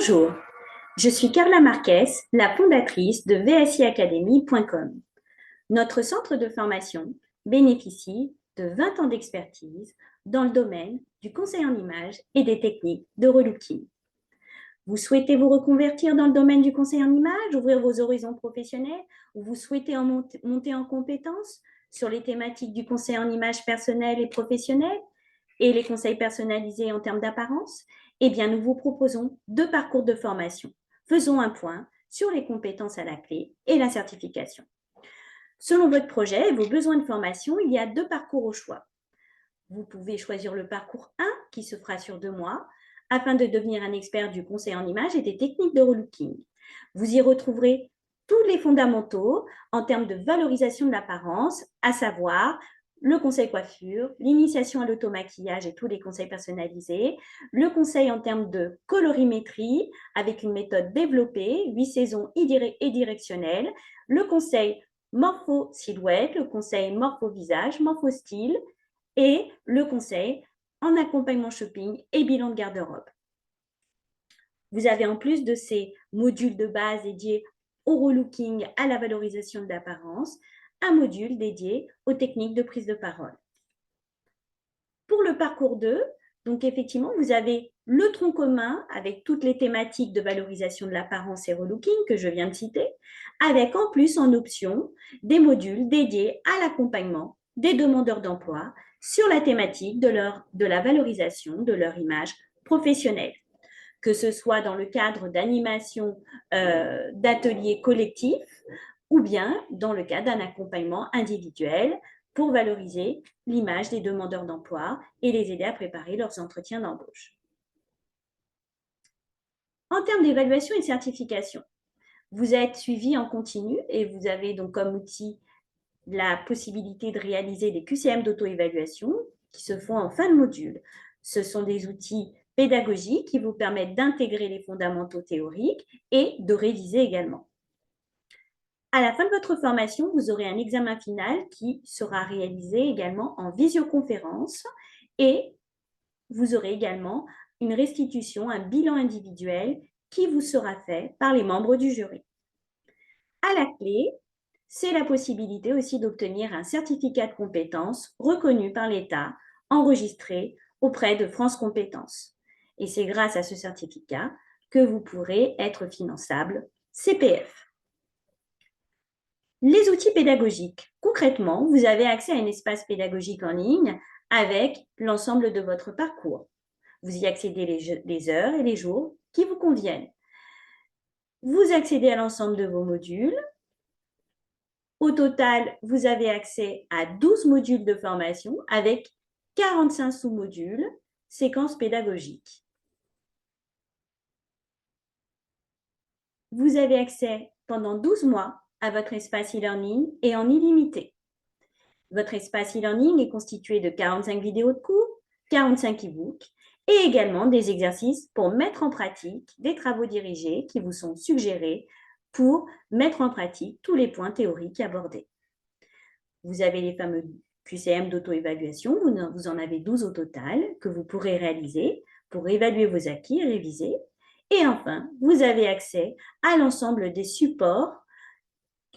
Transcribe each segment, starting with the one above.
Bonjour, je suis Carla Marquez, la fondatrice de vsiacademy.com. Notre centre de formation bénéficie de 20 ans d'expertise dans le domaine du conseil en images et des techniques de relooking. Vous souhaitez vous reconvertir dans le domaine du conseil en images, ouvrir vos horizons professionnels, ou vous souhaitez monter en compétences sur les thématiques du conseil en images personnelles et professionnelles et les conseils personnalisés en termes d'apparence? Eh bien, nous vous proposons 2 parcours de formation. Faisons un point sur les compétences à la clé et la certification. Selon votre projet et vos besoins de formation, il y a 2 parcours au choix. Vous pouvez choisir le parcours 1 qui se fera sur 2 mois afin de devenir un expert du conseil en images et des techniques de relooking. Vous y retrouverez tous les fondamentaux en termes de valorisation de l'apparence, à savoir le conseil coiffure, l'initiation à l'automaquillage et tous les conseils personnalisés, le conseil en termes de colorimétrie avec une méthode développée, 8 saisons et directionnelles, le conseil morpho-silhouette, le conseil morpho-visage, morpho-style et le conseil en accompagnement shopping et bilan de garde-robe. Vous avez en plus de ces modules de base dédiés au relooking, à la valorisation de l'apparence, un module dédié aux techniques de prise de parole. Pour le parcours 2, donc effectivement, vous avez le tronc commun avec toutes les thématiques de valorisation de l'apparence et relooking que je viens de citer, avec en plus en option des modules dédiés à l'accompagnement des demandeurs d'emploi sur la thématique de la valorisation de leur image professionnelle, que ce soit dans le cadre d'animation d'ateliers collectifs ou bien dans le cadre d'un accompagnement individuel pour valoriser l'image des demandeurs d'emploi et les aider à préparer leurs entretiens d'embauche. En termes d'évaluation et de certification, vous êtes suivi en continu et vous avez donc comme outil la possibilité de réaliser des QCM d'auto-évaluation qui se font en fin de module. Ce sont des outils pédagogiques qui vous permettent d'intégrer les fondamentaux théoriques et de réviser également. À la fin de votre formation, vous aurez un examen final qui sera réalisé également en visioconférence et vous aurez également une restitution, un bilan individuel qui vous sera fait par les membres du jury. À la clé, c'est la possibilité aussi d'obtenir un certificat de compétences reconnu par l'État, enregistré auprès de France Compétences. Et c'est grâce à ce certificat que vous pourrez être finançable CPF. Les outils pédagogiques. Concrètement, vous avez accès à un espace pédagogique en ligne avec l'ensemble de votre parcours. Vous y accédez les heures et les jours qui vous conviennent. Vous accédez à l'ensemble de vos modules. Au total, vous avez accès à 12 modules de formation avec 45 sous-modules, séquences pédagogiques. Vous avez accès pendant 12 mois à votre espace e-learning et en illimité. Votre espace e-learning est constitué de 45 vidéos de cours, 45 e-books et également des exercices pour mettre en pratique des travaux dirigés qui vous sont suggérés pour mettre en pratique tous les points théoriques abordés. Vous avez les fameux QCM d'auto-évaluation, vous en avez 12 au total que vous pourrez réaliser pour évaluer vos acquis et réviser. Et enfin, vous avez accès à l'ensemble des supports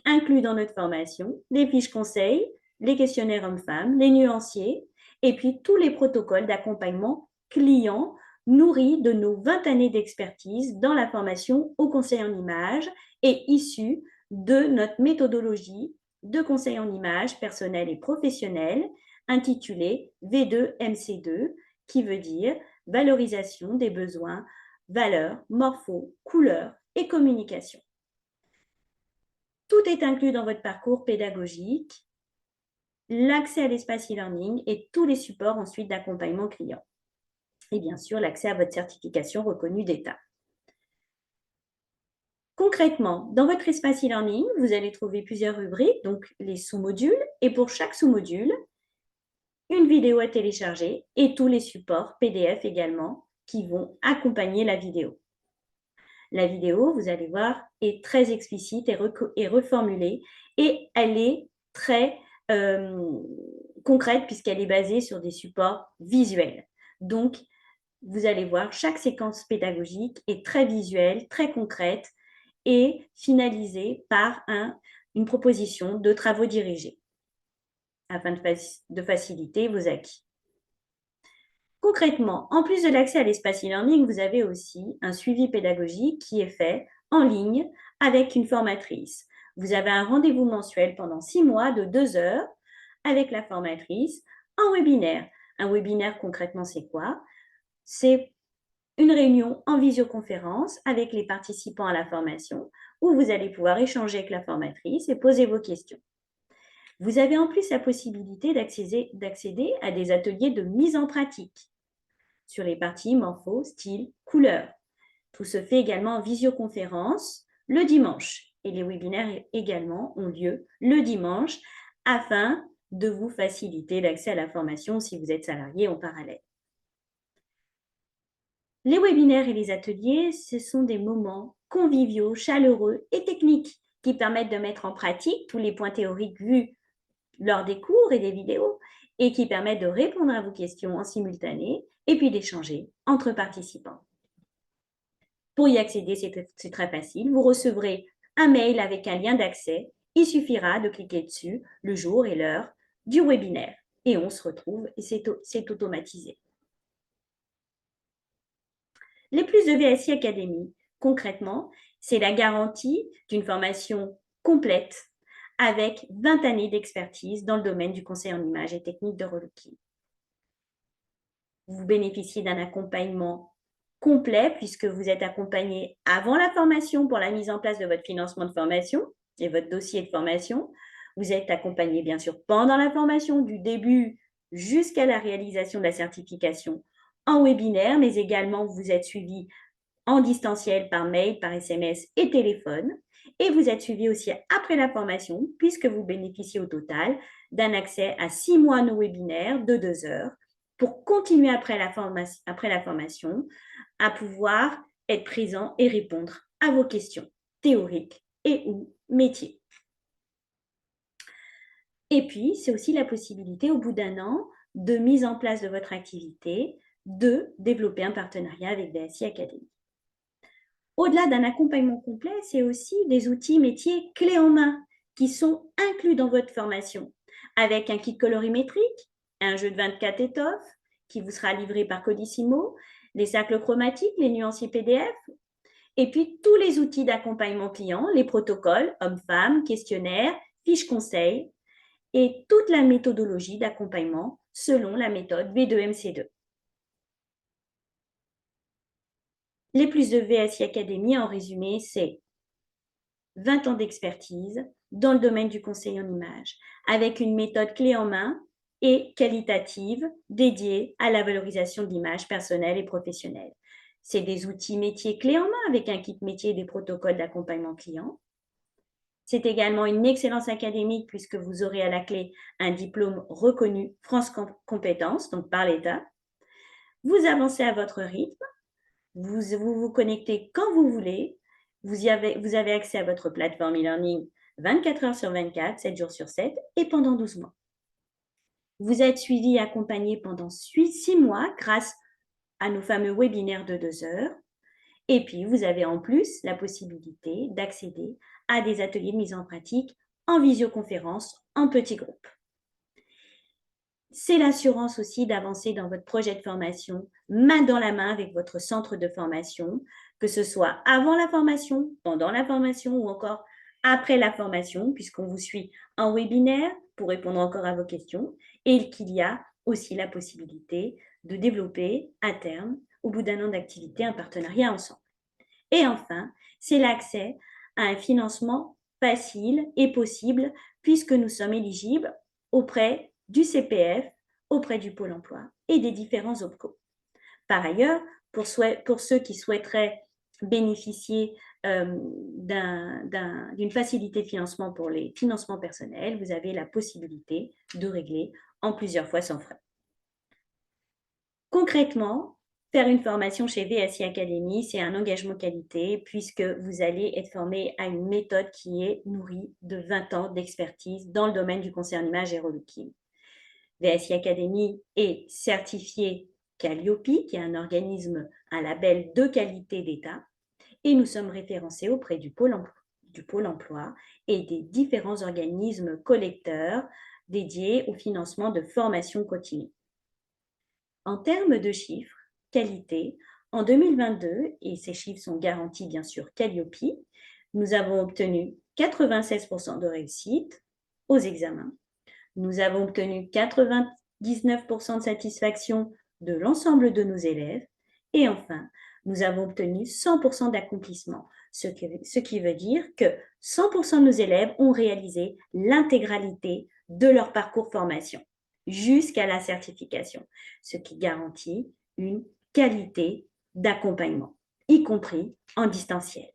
inclus dans notre formation, les fiches conseils, les questionnaires hommes-femmes, les nuanciers, et puis tous les protocoles d'accompagnement client nourris de nos 20 années d'expertise dans la formation au conseil en images et issus de notre méthodologie de conseil en images personnel et professionnel intitulée V2MC2, qui veut dire valorisation des besoins, valeurs, morpho, couleurs et communication. Tout est inclus dans votre parcours pédagogique, l'accès à l'espace e-learning et tous les supports ensuite d'accompagnement client. Et bien sûr, l'accès à votre certification reconnue d'État. Concrètement, dans votre espace e-learning, vous allez trouver plusieurs rubriques, donc les sous-modules, et pour chaque sous-module, une vidéo à télécharger et tous les supports PDF également qui vont accompagner la vidéo. La vidéo, vous allez voir, est très explicite et reformulée et elle est très concrète puisqu'elle est basée sur des supports visuels. Donc, vous allez voir, chaque séquence pédagogique est très visuelle, très concrète et finalisée par une proposition de travaux dirigés afin de faciliter vos acquis. Concrètement, en plus de l'accès à l'espace e-learning, vous avez aussi un suivi pédagogique qui est fait en ligne avec une formatrice. Vous avez un rendez-vous mensuel pendant 6 mois de 2 heures avec la formatrice en webinaire. Un webinaire, concrètement, c'est quoi? C'est une réunion en visioconférence avec les participants à la formation où vous allez pouvoir échanger avec la formatrice et poser vos questions. Vous avez en plus la possibilité d'accéder à des ateliers de mise en pratique sur les parties morpho, style, couleur. Tout se fait également en visioconférence le dimanche. Et les webinaires également ont lieu le dimanche afin de vous faciliter l'accès à la formation si vous êtes salarié en parallèle. Les webinaires et les ateliers, ce sont des moments conviviaux, chaleureux et techniques qui permettent de mettre en pratique tous les points théoriques vus lors des cours et des vidéos et qui permettent de répondre à vos questions en simultané et puis d'échanger entre participants. Pour y accéder, c'est très facile. Vous recevrez un mail avec un lien d'accès. Il suffira de cliquer dessus le jour et l'heure du webinaire et on se retrouve et c'est automatisé. Les plus de VSI Academy, concrètement, c'est la garantie d'une formation complète avec 20 années d'expertise dans le domaine du conseil en images et techniques de relooking. Vous bénéficiez d'un accompagnement complet puisque vous êtes accompagné avant la formation pour la mise en place de votre financement de formation et votre dossier de formation. Vous êtes accompagné bien sûr pendant la formation du début jusqu'à la réalisation de la certification en webinaire, mais également vous êtes suivi en distanciel par mail, par SMS et téléphone. Et vous êtes suivi aussi après la formation puisque vous bénéficiez au total d'un accès à 6 mois nos webinaires de 2 heures pour continuer après la formation à pouvoir être présent et répondre à vos questions théoriques et ou métiers. Et puis, c'est aussi la possibilité au bout d'un an de mise en place de votre activité de développer un partenariat avec VSI Academy. Au-delà d'un accompagnement complet, c'est aussi des outils métiers clés en main qui sont inclus dans votre formation, avec un kit colorimétrique, un jeu de 24 étoffes qui vous sera livré par Codissimo, les cercles chromatiques, les nuanciers PDF, et puis tous les outils d'accompagnement client, les protocoles, hommes-femmes, questionnaires, fiches conseils, et toute la méthodologie d'accompagnement selon la méthode B2MC2. Les plus de VSI Academy, en résumé, c'est 20 ans d'expertise dans le domaine du conseil en images, avec une méthode clé en main et qualitative dédiée à la valorisation de l'image personnelle et professionnelle. C'est des outils métiers clés en main avec un kit métier et des protocoles d'accompagnement client. C'est également une excellence académique puisque vous aurez à la clé un diplôme reconnu France Compétences, donc par l'État. Vous avancez à votre rythme, vous connectez quand vous voulez, vous avez accès à votre plateforme e-learning 24 heures sur 24, 7 jours sur 7 et pendant 12 mois. Vous êtes suivi et accompagné pendant 6 mois grâce à nos fameux webinaires de 2 heures. Et puis, vous avez en plus la possibilité d'accéder à des ateliers de mise en pratique en visioconférence, en petits groupes. C'est l'assurance aussi d'avancer dans votre projet de formation, main dans la main avec votre centre de formation, que ce soit avant la formation, pendant la formation ou encore après la formation, puisqu'on vous suit en webinaire pour répondre encore à vos questions, et qu'il y a aussi la possibilité de développer à terme, au bout d'un an d'activité, un partenariat ensemble. Et enfin, c'est l'accès à un financement facile et possible puisque nous sommes éligibles auprès du CPF, auprès du Pôle emploi et des différents OPCO. Par ailleurs, pour ceux qui souhaiteraient bénéficier d'une facilité de financement pour les financements personnels, vous avez la possibilité de régler en plusieurs fois sans frais. Concrètement, faire une formation chez VSI Academy, c'est un engagement qualité puisque vous allez être formé à une méthode qui est nourrie de 20 ans d'expertise dans le domaine du conseil en images et relooking. VSI Academy est certifié Calliope, qui est un organisme, un label de qualité d'État, et nous sommes référencés auprès du Pôle emploi et des différents organismes collecteurs dédiés au financement de formation continue. En termes de chiffres, qualité, en 2022, et ces chiffres sont garantis bien sûr Calliope, nous avons obtenu 96% de réussite aux examens. Nous avons obtenu 99% de satisfaction de l'ensemble de nos élèves. Et enfin, nous avons obtenu 100% d'accomplissement, ce qui veut dire que 100% de nos élèves ont réalisé l'intégralité de leur parcours formation jusqu'à la certification, ce qui garantit une qualité d'accompagnement, y compris en distanciel.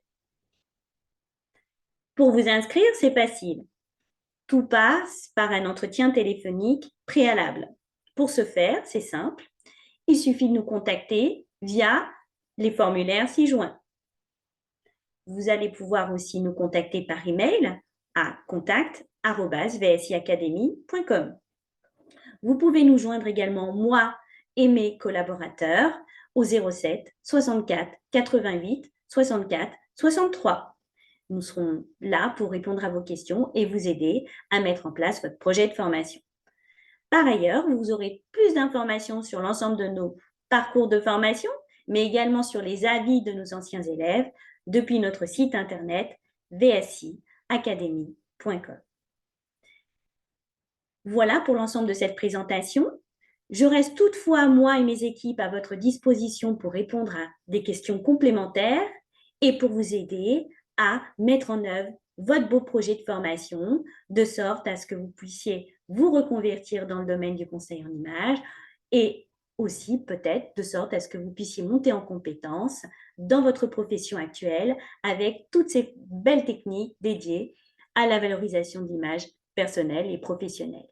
Pour vous inscrire, c'est facile. Tout passe par un entretien téléphonique préalable. Pour ce faire, c'est simple, il suffit de nous contacter via les formulaires ci-joints. Vous allez pouvoir aussi nous contacter par email à contact@vsiacademy.com. Vous pouvez nous joindre également, moi et mes collaborateurs, au 07 64 88 64 63. Nous serons là pour répondre à vos questions et vous aider à mettre en place votre projet de formation. Par ailleurs, vous aurez plus d'informations sur l'ensemble de nos parcours de formation, mais également sur les avis de nos anciens élèves depuis notre site internet vsiacademy.com. Voilà pour l'ensemble de cette présentation. Je reste toutefois, moi et mes équipes, à votre disposition pour répondre à des questions complémentaires et pour vous aider à mettre en œuvre votre beau projet de formation, de sorte à ce que vous puissiez vous reconvertir dans le domaine du conseil en images et aussi peut-être de sorte à ce que vous puissiez monter en compétences dans votre profession actuelle avec toutes ces belles techniques dédiées à la valorisation d'images personnelles et professionnelles.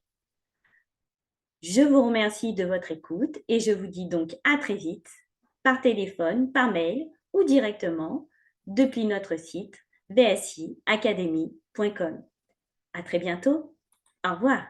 Je vous remercie de votre écoute et je vous dis donc à très vite par téléphone, par mail ou directement depuis notre site vsiacademy.com. À très bientôt. Au revoir.